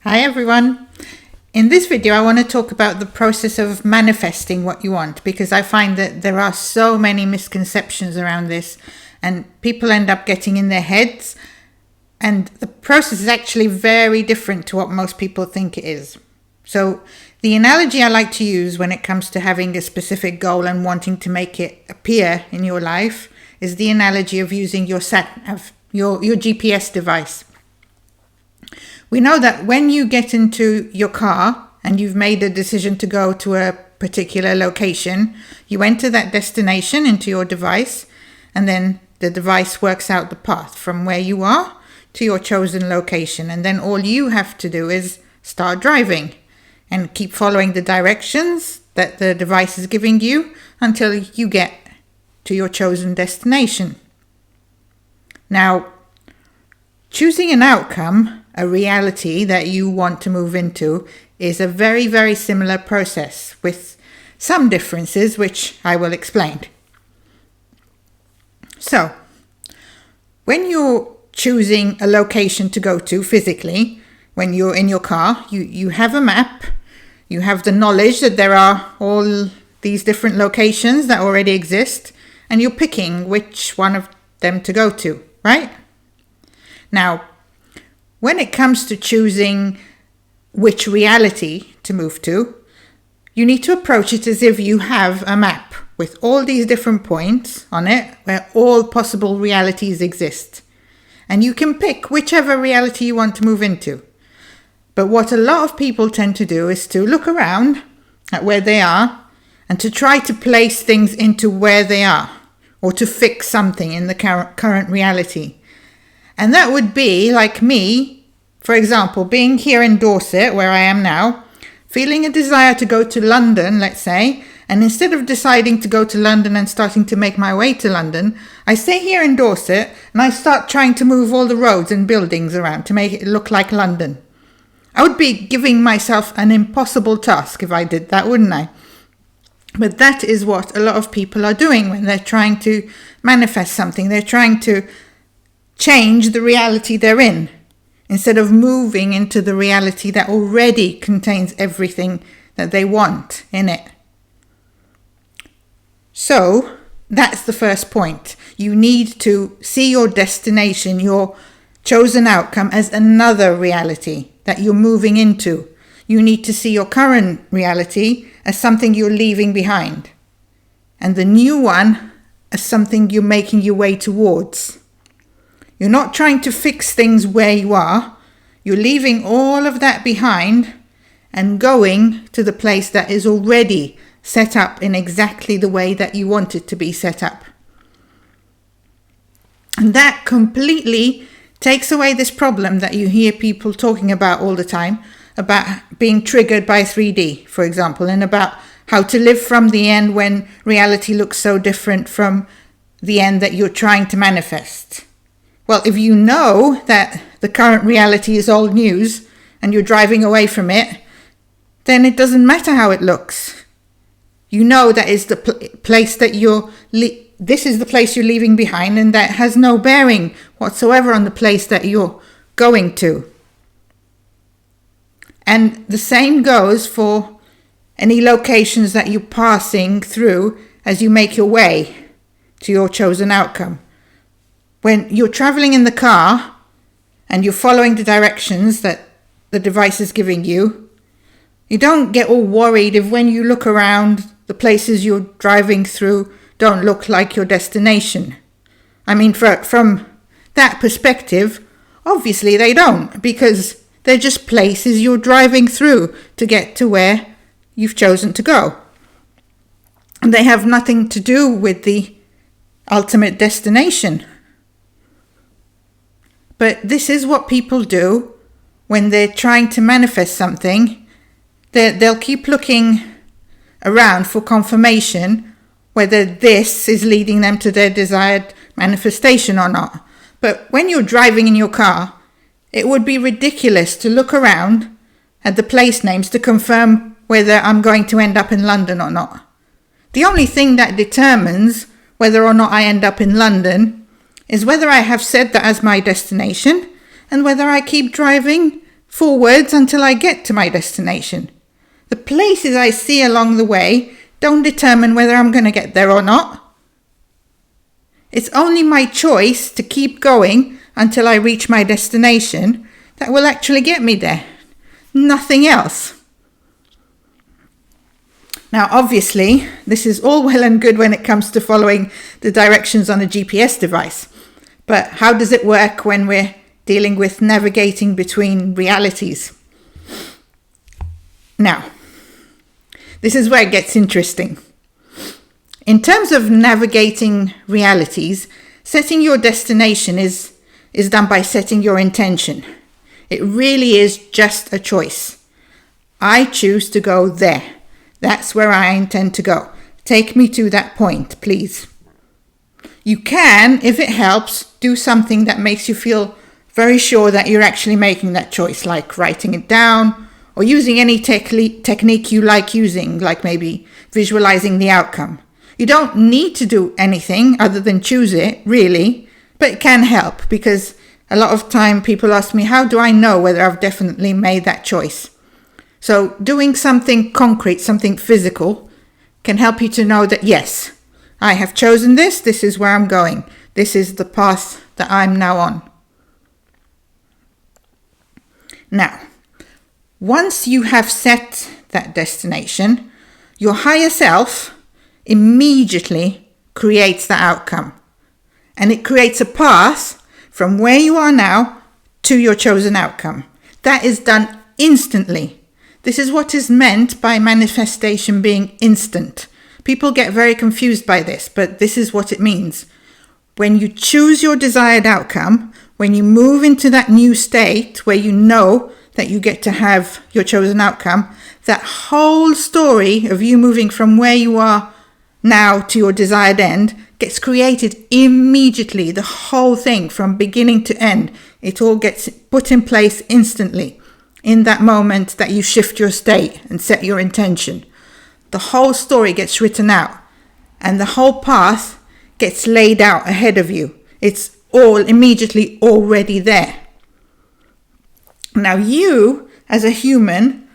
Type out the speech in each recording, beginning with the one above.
Hi everyone. In this video I want to talk about the process of manifesting what you want, because I find that there are so many misconceptions around this and people end up getting in their heads, and the process is actually very different to what most people think it is. So the analogy I like to use when it comes to having a specific goal and wanting to make it appear in your life is the analogy of using your sat-nav, your GPS device. We know that when you get into your car and you've made a decision to go to a particular location, you enter that destination into your device, and then the device works out the path from where you are to your chosen location. And then all you have to do is start driving and keep following the directions that the device is giving you until you get to your chosen destination. Now, choosing an outcome, a reality that you want to move into, is a very, very similar process with some differences, which I will explain. So, when you're choosing a location to go to physically, when you're in your car, you have a map, you have the knowledge that there are all these different locations that already exist, and you're picking which one of them to go to, right? Now, when it comes to choosing which reality to move to, you need to approach it as if you have a map with all these different points on it where all possible realities exist. And you can pick whichever reality you want to move into. But what a lot of people tend to do is to look around at where they are and to try to place things into where they are, or to fix something in the current reality. And that would be like me, for example, being here in Dorset, where I am now, feeling a desire to go to London, let's say, and instead of deciding to go to London and starting to make my way to London, I stay here in Dorset and I start trying to move all the roads and buildings around to make it look like London. I would be giving myself an impossible task if I did that, wouldn't I? But that is what a lot of people are doing when they're trying to manifest something. They're trying to change the reality they're in, instead of moving into the reality that already contains everything that they want in it. So that's the first point. You need to see your destination, your chosen outcome, as another reality that you're moving into. You need to see your current reality as something you're leaving behind, and the new one as something you're making your way towards. You're not trying to fix things where you are. You're leaving all of that behind and going to the place that is already set up in exactly the way that you want it to be set up. And that completely takes away this problem that you hear people talking about all the time, about being triggered by 3D, for example, and about how to live from the end when reality looks so different from the end that you're trying to manifest. Well, if you know that the current reality is old news and you're driving away from it, then it doesn't matter how it looks. You know that is the place that this is the place you're leaving behind, and that has no bearing whatsoever on the place that you're going to. And the same goes for any locations that you're passing through as you make your way to your chosen outcome. When you're traveling in the car and you're following the directions that the device is giving you, you don't get all worried if when you look around, the places you're driving through don't look like your destination. I mean, from that perspective, obviously they don't, because they're just places you're driving through to get to where you've chosen to go. And they have nothing to do with the ultimate destination. But this is what people do when they're trying to manifest something. They'll keep looking around for confirmation whether this is leading them to their desired manifestation or not. But when you're driving in your car, it would be ridiculous to look around at the place names to confirm whether I'm going to end up in London or not. The only thing that determines whether or not I end up in London is whether I have set that as my destination and whether I keep driving forwards until I get to my destination. The places I see along the way don't determine whether I'm going to get there or not. It's only my choice to keep going until I reach my destination that will actually get me there. Nothing else. Now, obviously, this is all well and good when it comes to following the directions on a GPS device. But how does it work when we're dealing with navigating between realities? Now, this is where it gets interesting. In terms of navigating realities, setting your destination is done by setting your intention. It really is just a choice. I choose to go there. That's where I intend to go. Take me to that point, please. You can, if it helps, do something that makes you feel very sure that you're actually making that choice, like writing it down or using any technique you like using, like maybe visualizing the outcome. You don't need to do anything other than choose it, really, but it can help because a lot of time people ask me, how do I know whether I've definitely made that choice? So doing something concrete, something physical, can help you to know that, yes, I have chosen this. This is where I'm going. This is the path that I'm now on. Now, once you have set that destination, your higher self immediately creates the outcome. And it creates a path from where you are now to your chosen outcome. That is done instantly. This is what is meant by manifestation being instant. People get very confused by this, but this is what it means. When you choose your desired outcome, when you move into that new state where you know that you get to have your chosen outcome, that whole story of you moving from where you are now to your desired end gets created immediately. The whole thing from beginning to end, it all gets put in place instantly in that moment that you shift your state and set your intention. The whole story gets written out and the whole path gets laid out ahead of you. It's all immediately already there. Now you, as a human,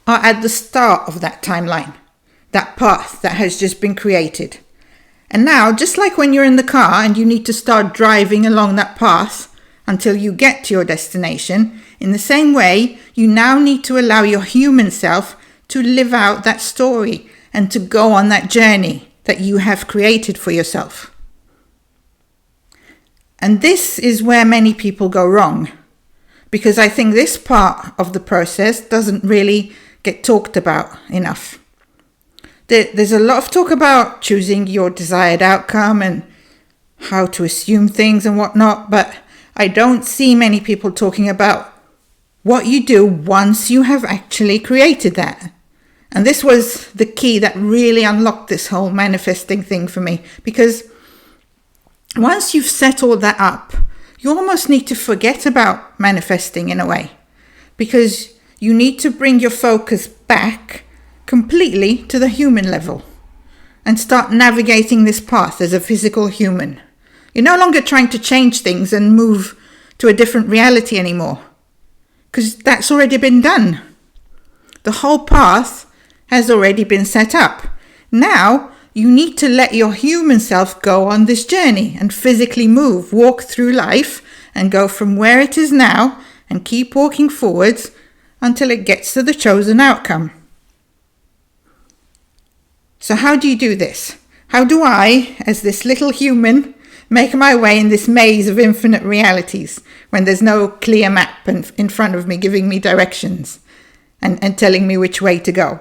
are at the start of that timeline, that path that has just been created. And now, just like when you're in the car and you need to start driving along that path until you get to your destination, in the same way, you now need to allow your human self to live out that story and to go on that journey that you have created for yourself. And this is where many people go wrong, because I think this part of the process doesn't really get talked about enough. There's a lot of talk about choosing your desired outcome and how to assume things and whatnot, but I don't see many people talking about what you do once you have actually created that. And this was the key that really unlocked this whole manifesting thing for me, because once you've set all that up, you almost need to forget about manifesting in a way, because you need to bring your focus back completely to the human level and start navigating this path as a physical human. You're no longer trying to change things and move to a different reality anymore, because that's already been done. The whole path has already been set up. Now you need to let your human self go on this journey and physically move, walk through life and go from where it is now and keep walking forwards until it gets to the chosen outcome. So how do you do this? How do I, as this little human, make my way in this maze of infinite realities when there's no clear map in front of me giving me directions and telling me which way to go?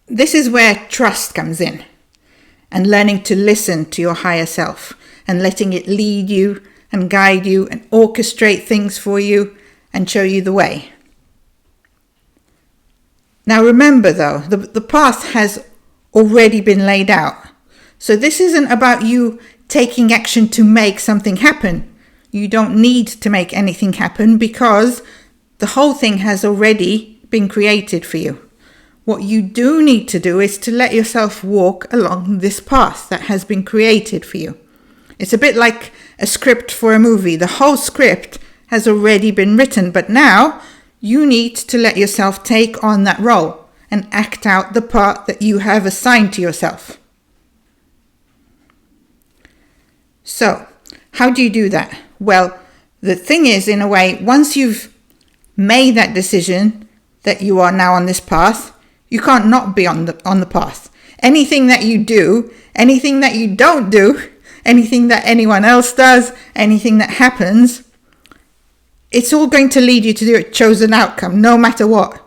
This is where trust comes in, and learning to listen to your higher self and letting it lead you and guide you and orchestrate things for you and show you the way. Now remember though, the path has already been laid out. So this isn't about you taking action to make something happen. You don't need to make anything happen because the whole thing has already been created for you. What you do need to do is to let yourself walk along this path that has been created for you. It's a bit like a script for a movie. The whole script has already been written, but now you need to let yourself take on that role and act out the part that you have assigned to yourself. So, how do you do that? Well, the thing is, in a way, once you've made that decision that you are now on this path, you can't not be on the path. Anything that you do, anything that you don't do, anything that anyone else does, anything that happens, it's all going to lead you to your chosen outcome, no matter what.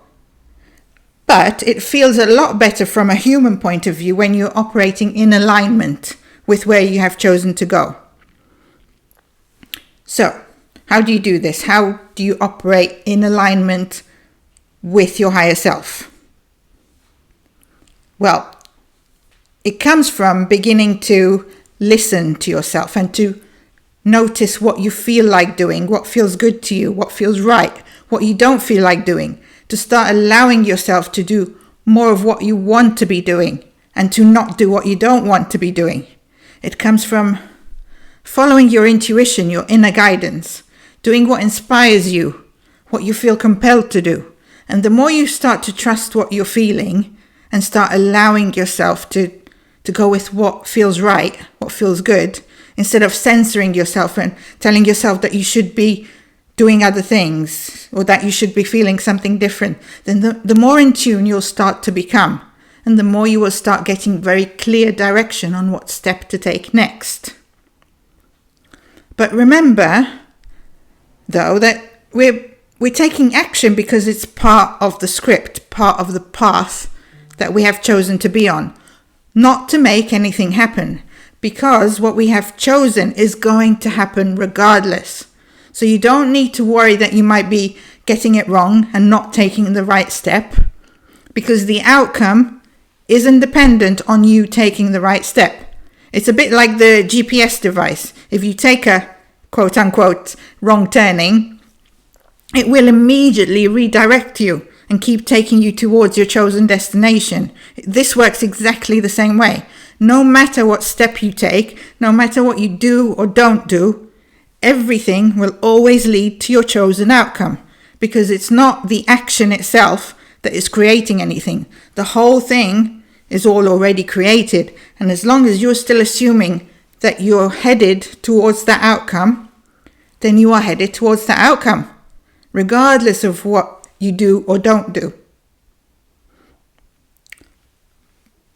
But it feels a lot better from a human point of view when you're operating in alignment with where you have chosen to go. So, how do you do this? How do you operate in alignment with your higher self? Well, it comes from beginning to listen to yourself and to notice what you feel like doing, what feels good to you, what feels right, what you don't feel like doing, to start allowing yourself to do more of what you want to be doing and to not do what you don't want to be doing. It comes from following your intuition, your inner guidance, doing what inspires you, what you feel compelled to do. And the more you start to trust what you're feeling and start allowing yourself to go with what feels right, what feels good, instead of censoring yourself and telling yourself that you should be doing other things or that you should be feeling something different, then the more in tune you'll start to become, and the more you will start getting very clear direction on what step to take next. But remember, though, that we're taking action because it's part of the script, part of the path that we have chosen to be on, not to make anything happen, because what we have chosen is going to happen regardless. So you don't need to worry that you might be getting it wrong and not taking the right step, because the outcome isn't dependent on you taking the right step. It's a bit like the GPS device. If you take a quote unquote wrong turning, it will immediately redirect you and keep taking you towards your chosen destination. This works exactly the same way. No matter what step you take, no matter what you do or don't do, everything will always lead to your chosen outcome, because it's not the action itself that is creating anything. The whole thing is all already created, and as long as you're still assuming that you're headed towards that outcome, then you are headed towards that outcome, regardless of what you do or don't do.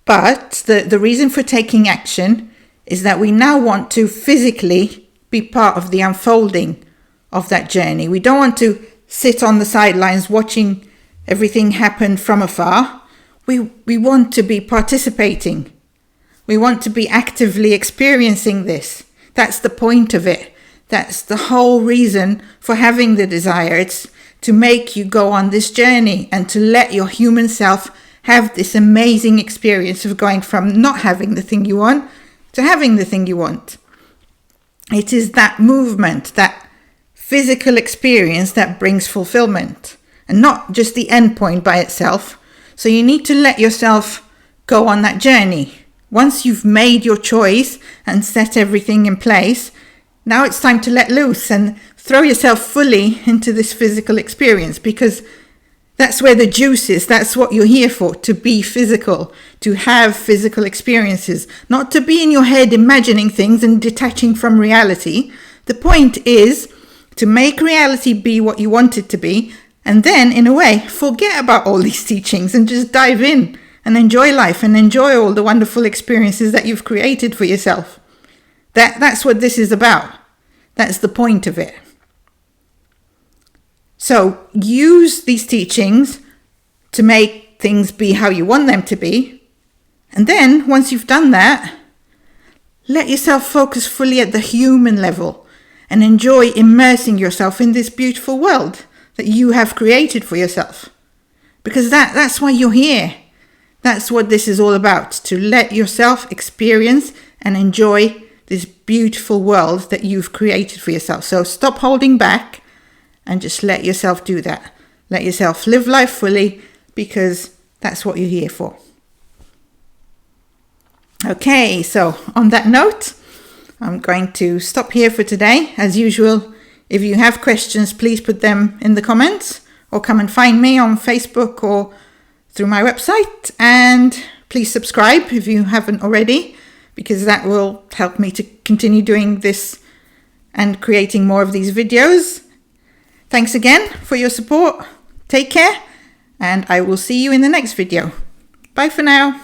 But the reason for taking action is that we now want to physically be part of the unfolding of that journey. We don't want to sit on the sidelines watching everything happen from afar. We want to be participating. We want to be actively experiencing this. That's the point of it. That's the whole reason for having the desire. It's to make you go on this journey and to let your human self have this amazing experience of going from not having the thing you want to having the thing you want. It is that movement, that physical experience that brings fulfillment, and not just the end point by itself. So you need to let yourself go on that journey. Once you've made your choice and set everything in place, now it's time to let loose and throw yourself fully into this physical experience, because that's where the juice is. That's what you're here for, to be physical, to have physical experiences, not to be in your head imagining things and detaching from reality. The point is to make reality be what you want it to be, and then, in a way, forget about all these teachings and just dive in and enjoy life and enjoy all the wonderful experiences that you've created for yourself. That's what this is about. That's the point of it. So use these teachings to make things be how you want them to be. And then, once you've done that, let yourself focus fully at the human level and enjoy immersing yourself in this beautiful world that you have created for yourself. Because that's why you're here. That's what this is all about, to let yourself experience and enjoy this beautiful world that you've created for yourself. So stop holding back and just let yourself do that. Let yourself live life fully, because that's what you're here for. Okay, so on that note, I'm going to stop here for today. As usual, If you have questions, please put them in the comments or come and find me on Facebook or through my website. And please subscribe if you haven't already, because that will help me to continue doing this and creating more of these videos. Thanks again for your support. Take care, and I will see you in the next video. Bye for now.